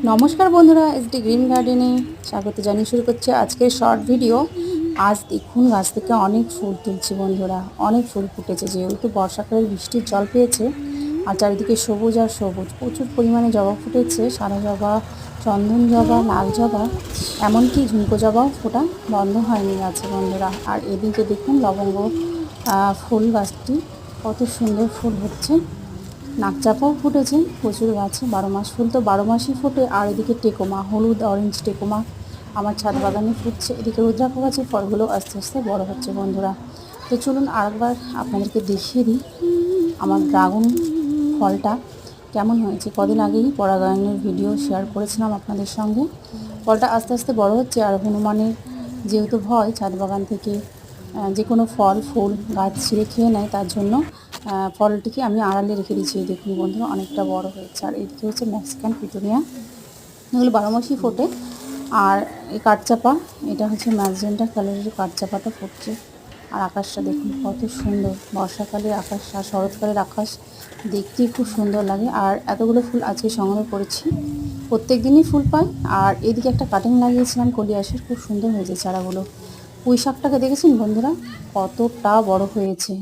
নমস্কার বন্ধুরা, SD green গার্ডেনে স্বাগত জানিয়ে শুরু করছে আজকের শর্ট ভিডিও। আজ দেখুন গাছ থেকে অনেক ফুল তুলছি বন্ধুরা, অনেক ফুল ফুটেছে যেহেতু বর্ষাকালের বৃষ্টির জল পেয়েছে। আর চারিদিকে সবুজ আর সবুজ, প্রচুর পরিমাণে জবা ফুটেছে, সাদা জবা, চন্দন জবা, লাল জবা, এমনকি ঝুমকো জবাও ফোটা বন্ধ হয়নি গাছে বন্ধুরা। আর এদিকে দেখুন লবঙ্গ ফুল গাছটি কত সুন্দর ফুল হচ্ছে। নাকচাপাও ফুটেছে প্রচুর গাছে, 12 মাস ফুল তো 12 মাসই ফোটে। আর এদিকে টেকোমা, হলুদ অরেঞ্জ টেকোমা আমার ছাদ বাগানে ফুটছে। এদিকে রুদ্রাক্ষ গাছের ফলগুলো আস্তে আস্তে বড় হচ্ছে বন্ধুরা। তো চলুন আরেকবার আপনাদেরকে দেখিয়ে দিই আমার ড্রাগন ফলটা কেমন হয়েছে। কদিন আগেই পরাগায়নের ভিডিও শেয়ার করেছিলাম আপনাদের সঙ্গে। ফলটা আস্তে আস্তে বড় হচ্ছে। আর হনুমানের যেহেতু ভয় ছাদ বাগান থেকে যে কোনো ফল ফুল গাছ ছিঁড়ে খেয়ে নেয়, তার জন্য ফলটিকে আমি আড়ালে রেখে দিয়েছি। দেখুন বন্ধুরা অনেকটা বড় হয়েছে। আর এদিকে হচ্ছে মেক্সিকান পিটুনিয়া, এগুলো 12 মাসই ফোটে। আর এই কাঠচাপা, এটা হচ্ছে ম্যাজেন্টা কালারের কাঠচাপাটা ফুটছে। আর আকাশটা দেখুন কত সুন্দর, বর্ষাকালের আকাশ আর শরৎকালের আকাশ দেখতেই খুব সুন্দর লাগে। আর এতগুলো ফুল আজকে সংগ্রহ করেছি, প্রত্যেক দিনই ফুল পাই। আর এদিকে একটা কাটিং লাগিয়েছিলাম কলিয়াসের, খুব সুন্দর হয়েছে চারাগুলো। পুঁই শাকটাকে দেখেছেন বন্ধুরা কতটা বড় হয়েছে।